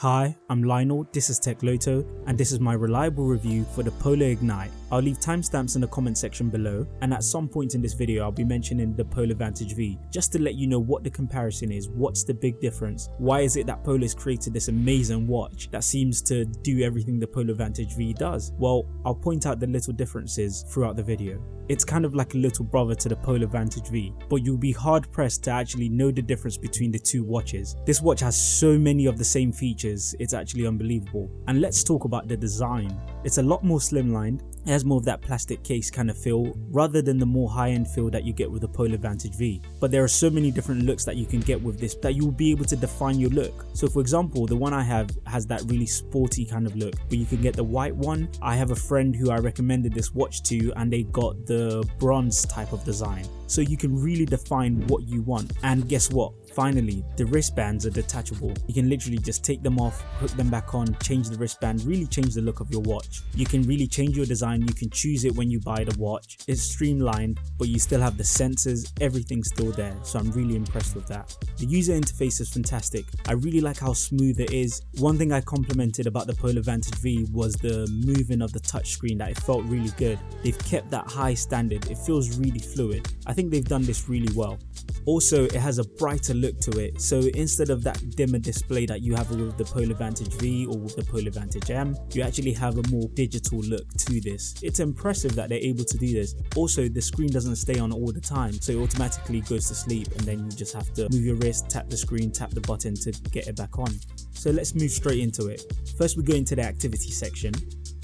Hi, I'm Lionel, this is techloto, and this is my reliable review for the Polar Ignite. I'll leave timestamps in the comment section below, and at some point in this video I'll be mentioning the Polar Vantage V, just to let you know what the comparison is, what's the big difference, why is it that Polar's created this amazing watch that seems to do everything the Polar Vantage V does. Well, I'll point out the little differences throughout the video. It's kind of like a little brother to the Polar Vantage V, but you'll be hard pressed to actually know the difference between the two watches. This watch has so many of the same features, it's actually unbelievable. And let's talk about the design. It's a lot more slimlined, it has more of that plastic case kind of feel rather than the more high-end feel that you get with the Polar Vantage V. But there are so many different looks that you can get with this that you'll be able to define your look. So for example, the one I have has that really sporty kind of look, but you can get the white one. I have a friend who I recommended this watch to and they got the bronze type of design. So you can really define what you want. And guess what? Finally, the wristbands are detachable. You can literally just take them off, hook them back on, change the wristband, really change the look of your watch. You can really change your design, you can choose it when you buy the watch. It's streamlined, but you still have the sensors, everything's still there. So I'm really impressed with that. The user interface is fantastic. I really like how smooth it is. One thing I complimented about the Polar Vantage V was the moving of the touchscreen, that it felt really good. They've kept that high standard, it feels really fluid. I think they've done this really well. Also, it has a brighter look to it, so instead of that dimmer display that you have with the Polar Vantage V or with the Polar Vantage M, you actually have a more digital look to this. It's impressive that they're able to do this. Also, the screen doesn't stay on all the time, so it automatically goes to sleep and then you just have to move your wrist, tap the screen, tap the button to get it back on. So let's move straight into it. First we go into the activity section.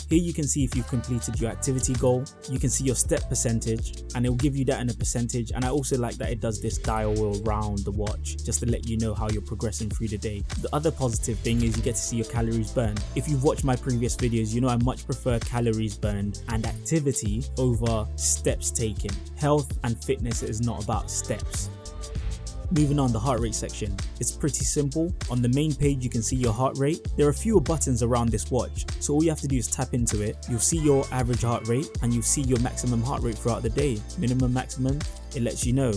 Here you can see if you've completed your activity goal, you can see your step percentage and it will give you that in a percentage, and I also like that it does this dial wheel around the watch just to let you know how you're progressing through the day. The other positive thing is you get to see your calories burned. If you've watched my previous videos, you know I much prefer calories burned and activity over steps taken. Health and fitness is not about steps. Moving on, the heart rate section. It's pretty simple. On the main page you can see your heart rate. There are fewer buttons around this watch, so all you have to do is tap into it. You'll see your average heart rate and you'll see your maximum heart rate throughout the day. Minimum, maximum, it lets you know.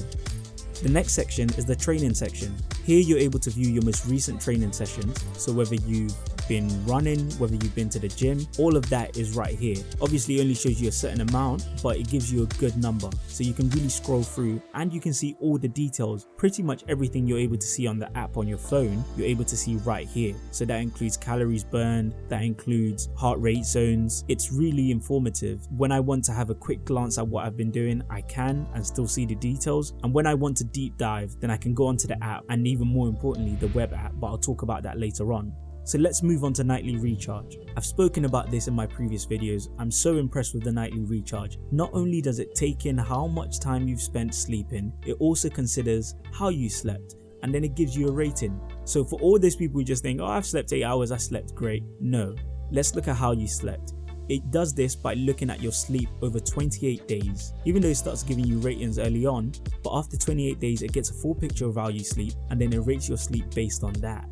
The next section is the training section. Here you're able to view your most recent training sessions, so whether you've been running, whether you've been to the gym, all of that is right here. Obviously it only shows you a certain amount, but it gives you a good number, so you can really scroll through and you can see all the details. Pretty much everything you're able to see on the app on your phone, you're able to see right here. So that includes calories burned, that includes heart rate zones. It's really informative. When I want to have a quick glance at what I've been doing, I can and still see the details, and when I want to deep dive, then I can go onto the app, and even more importantly the web app, but I'll talk about that later on. So let's move on to nightly recharge. I've spoken about this in my previous videos. I'm so impressed with the nightly recharge. Not only does it take in how much time you've spent sleeping, it also considers how you slept, and then it gives you a rating. So for all those people who just think, oh, I've slept 8 hours, I slept great. No, let's look at how you slept. It does this by looking at your sleep over 28 days. Even though it starts giving you ratings early on, but after 28 days it gets a full picture of how you sleep, and then it rates your sleep based on that.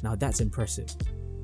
Now that's impressive.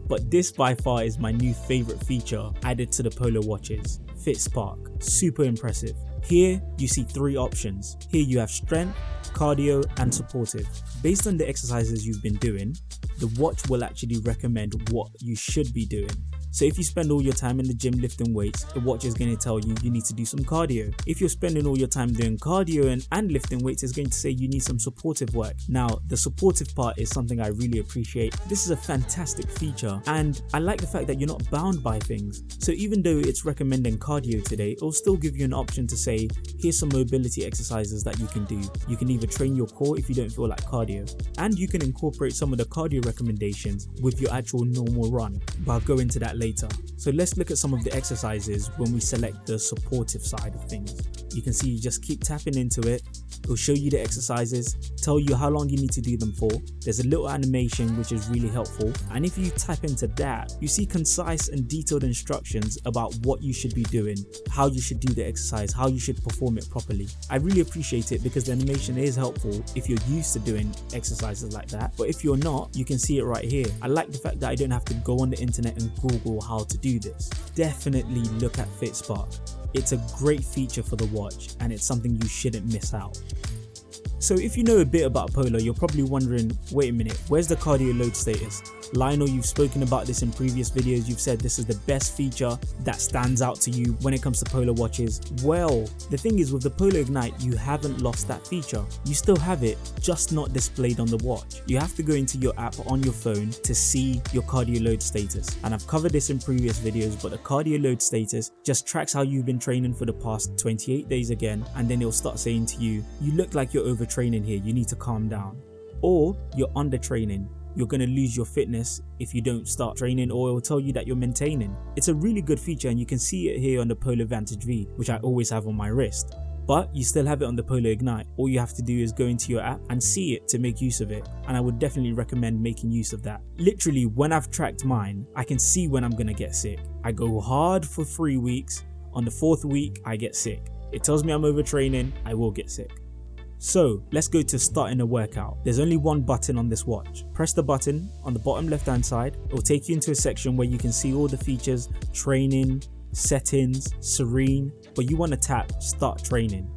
But this by far is my new favorite feature added to the Polar watches, Fit Spark. Super impressive. Here you see 3 options. Here you have strength, cardio and supportive. Based on the exercises you've been doing, the watch will actually recommend what you should be doing. So if you spend all your time in the gym lifting weights, the watch is going to tell you need to do some cardio. If you're spending all your time doing cardio and lifting weights, it's going to say you need some supportive work. Now, the supportive part is something I really appreciate. This is a fantastic feature, and I like the fact that you're not bound by things. So even though it's recommending cardio today, it'll still give you an option to say, here's some mobility exercises that you can do. You can either train your core if you don't feel like cardio, and you can incorporate some of the cardio recommendations with your actual normal run, but I'll go into that later. So let's look at some of the exercises when we select the supportive side of things. You can see you just keep tapping into it. It'll show you the exercises, tell you how long you need to do them for. There's a little animation which is really helpful, and if you tap into that, you see concise and detailed instructions about what you should be doing, how you should do the exercise, how you should perform it properly. I really appreciate it because the animation is helpful if you're used to doing exercises like that, but if you're not, you can see it right here. I like the fact that I don't have to go on the internet and Google how to do this. Definitely look at Fit Spark. It's a great feature for the watch and it's something you shouldn't miss out. So if you know a bit about Polar, you're probably wondering, wait a minute, where's the cardio load status? Lionel, you've spoken about this in previous videos. You've said this is the best feature that stands out to you when it comes to Polar watches. Well, the thing is, with the Polar Ignite, you haven't lost that feature. You still have it, just not displayed on the watch. You have to go into your app on your phone to see your cardio load status. And I've covered this in previous videos, but the cardio load status just tracks how you've been training for the past 28 days again, and then it'll start saying to you, you look like you're overtraining here, you need to calm down. Or you're under training. You're going to lose your fitness if you don't start training, or it will tell you that you're maintaining. It's a really good feature, and you can see it here on the Polar Vantage V, which I always have on my wrist. But you still have it on the Polar Ignite. All you have to do is go into your app and see it to make use of it. And I would definitely recommend making use of that. Literally, when I've tracked mine, I can see when I'm going to get sick. I go hard for 3 weeks. On the 4th week, I get sick. It tells me I'm overtraining, I will get sick. So let's go to starting a workout. There's only one button on this watch. Press the button on the bottom left hand side. It will take you into a section where you can see all the features, training, settings, serene, but you want to tap start training.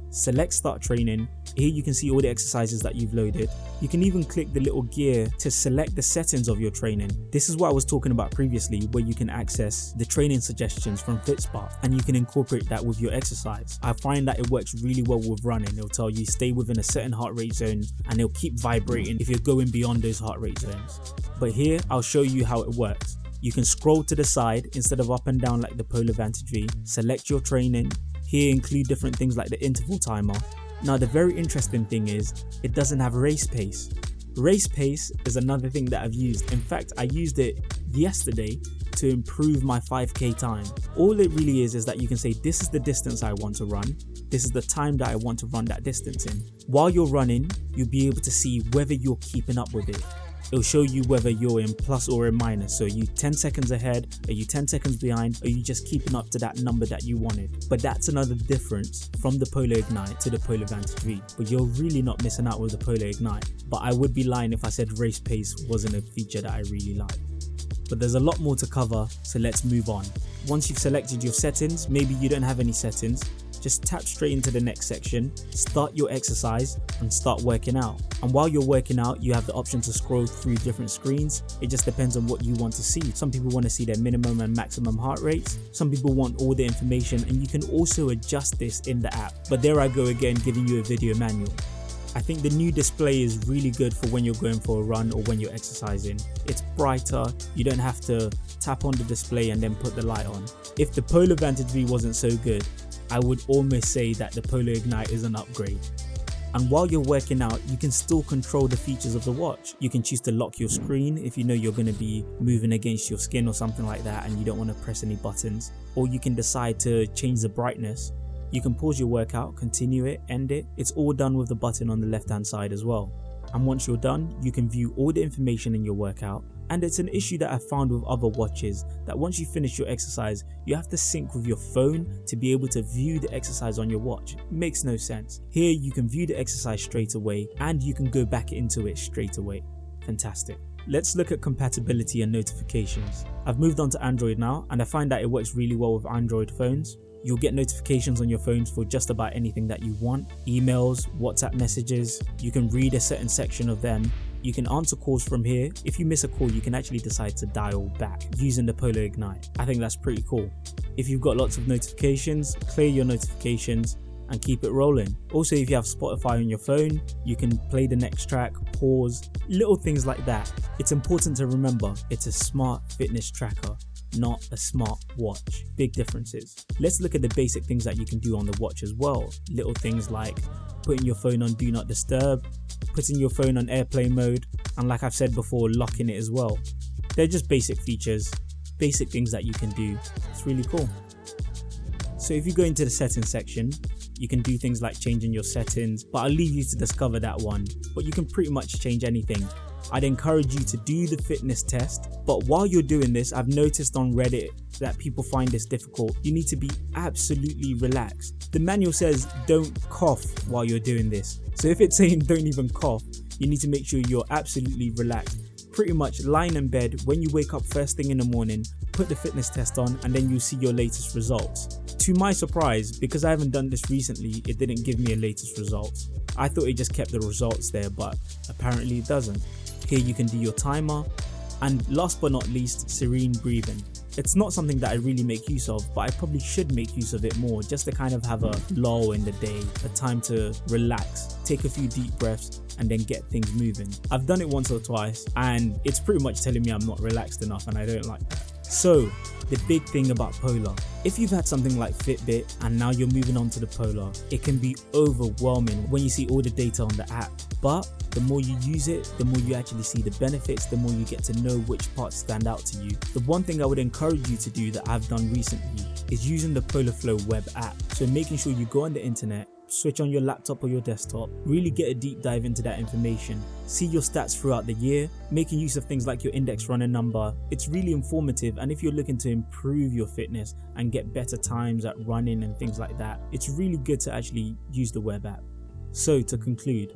Select start training. Here you can see all the exercises that you've loaded. You can even click the little gear to select the settings of your training. This is what I was talking about previously, where you can access the training suggestions from FitSpot and you can incorporate that with your exercise. I find that it works really well with running. It'll tell you stay within a certain heart rate zone and it'll keep vibrating if you're going beyond those heart rate zones. But here I'll show you how it works. You can scroll to the side instead of up and down like the Polar Vantage V. Select your training. Here include different things like the interval timer. Now the very interesting thing is it doesn't have race pace. Race pace is another thing that I've used. In fact, I used it yesterday to improve my 5K time. All it really is that you can say this is the distance I want to run. This is the time that I want to run that distance in. While you're running, you'll be able to see whether you're keeping up with it. It'll show you whether you're in plus or in minus. So are you 10 seconds ahead? Are you 10 seconds behind? Are you just keeping up to that number that you wanted? But that's another difference from the Polar Ignite to the Polar Vantage V. But you're really not missing out with the Polar Ignite. But I would be lying if I said race pace wasn't a feature that I really like. But there's a lot more to cover, so let's move on. Once you've selected your settings, maybe you don't have any settings, just tap straight into the next section, start your exercise and start working out. And while you're working out, you have the option to scroll through different screens. It just depends on what you want to see. Some people want to see their minimum and maximum heart rates. Some people want all the information, and you can also adjust this in the app. But there I go again, giving you a video manual. I think the new display is really good for when you're going for a run or when you're exercising. It's brighter, you don't have to tap on the display and then put the light on. If the Polar Vantage V wasn't so good, I would almost say that the Polar Ignite is an upgrade. And while you're working out, you can still control the features of the watch. You can choose to lock your screen if you know you're going to be moving against your skin or something like that and you don't want to press any buttons. Or you can decide to change the brightness. You can pause your workout, continue it, end it. It's all done with the button on the left hand side as well. And once you're done, you can view all the information in your workout. And it's an issue that I found with other watches, that once you finish your exercise, you have to sync with your phone to be able to view the exercise on your watch. It makes no sense. Here you can view the exercise straight away and you can go back into it straight away. Fantastic. Let's look at compatibility and notifications. I've moved on to Android now, and I find that it works really well with Android phones. You'll get notifications on your phones for just about anything that you want. Emails, WhatsApp messages, you can read a certain section of them. You can answer calls from here. If you miss a call, you can actually decide to dial back using the Polar Ignite. I think that's pretty cool. If you've got lots of notifications, clear your notifications and keep it rolling. Also, if you have Spotify on your phone, you can play the next track, pause, little things like that. It's important to remember it's a smart fitness tracker, not a smart watch. Big differences. Let's look at the basic things that you can do on the watch as well. Little things like putting your phone on do not disturb, putting your phone on airplane mode, and like I've said before, locking it as well. They're just basic features, basic things that you can do. It's really cool. So if you go into the settings section, you can do things like changing your settings, but I'll leave you to discover that one. But you can pretty much change anything. I'd encourage you to do the fitness test, but while you're doing this, I've noticed on Reddit that people find this difficult. You need to be absolutely relaxed. The manual says don't cough while you're doing this. So if it's saying don't even cough, you need to make sure you're absolutely relaxed. pretty much lying in bed when you wake up first thing in the morning, put the fitness test on, and then you'll see your latest results. To my surprise, because I haven't done this recently, it didn't give me a latest results. I thought it just kept the results there, but apparently it doesn't. Here you can do your timer, and last but not least, serene breathing. It's not something that I really make use of, but I probably should make use of it more, just to kind of have a lull in the day, a time to relax, take a few deep breaths, and then get things moving. I've done it once or twice, and it's pretty much telling me I'm not relaxed enough, and I don't like that. So, the big thing about Polar. If you've had something like Fitbit and now you're moving on to the Polar, it can be overwhelming when you see all the data on the app. But the more you use it, the more you actually see the benefits, the more you get to know which parts stand out to you. The one thing I would encourage you to do that I've done recently is using the Polar Flow web app. So making sure you go on the internet, switch on your laptop or your desktop, really get a deep dive into that information, see your stats throughout the year, making use of things like your index runner number. It's really informative, and if you're looking to improve your fitness and get better times at running and things like that, it's really good to actually use the web app. So to conclude,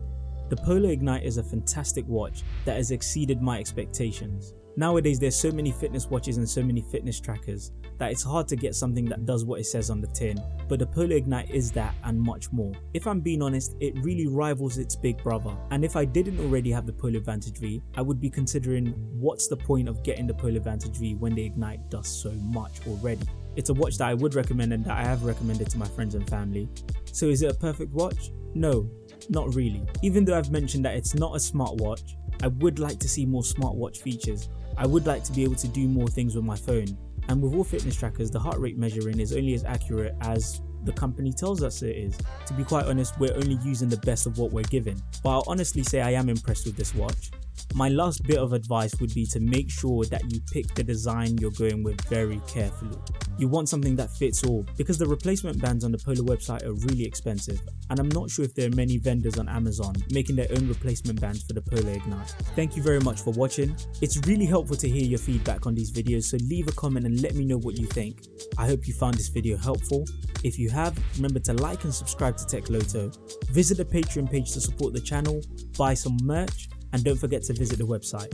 the Polar Ignite is a fantastic watch that has exceeded my expectations. Nowadays there's so many fitness watches and so many fitness trackers that it's hard to get something that does what it says on the tin, but the Polar Ignite is that and much more. If I'm being honest, it really rivals its big brother, and if I didn't already have the Polar Vantage V, I would be considering what's the point of getting the Polar Vantage V when the Ignite does so much already. It's a watch that I would recommend and that I have recommended to my friends and family. So is it a perfect watch? No, not really. Even though I've mentioned that it's not a smartwatch, I would like to see more smartwatch features. I would like to be able to do more things with my phone. And with all fitness trackers, the heart rate measuring is only as accurate as the company tells us it is. To be quite honest, we're only using the best of what we're given. But I'll honestly say I am impressed with this watch. My last bit of advice would be to make sure that you pick the design you're going with very carefully. You want something that fits all, because the replacement bands on the Polar website are really expensive, and I'm not sure if there are many vendors on Amazon making their own replacement bands for the Polar Ignite. Thank you very much for watching. It's really helpful to hear your feedback on these videos, so leave a comment and let me know what you think. I hope you found this video helpful. If you have, remember to like and subscribe to techloto. Visit the Patreon page to support the channel, buy some merch, and don't forget to visit the website.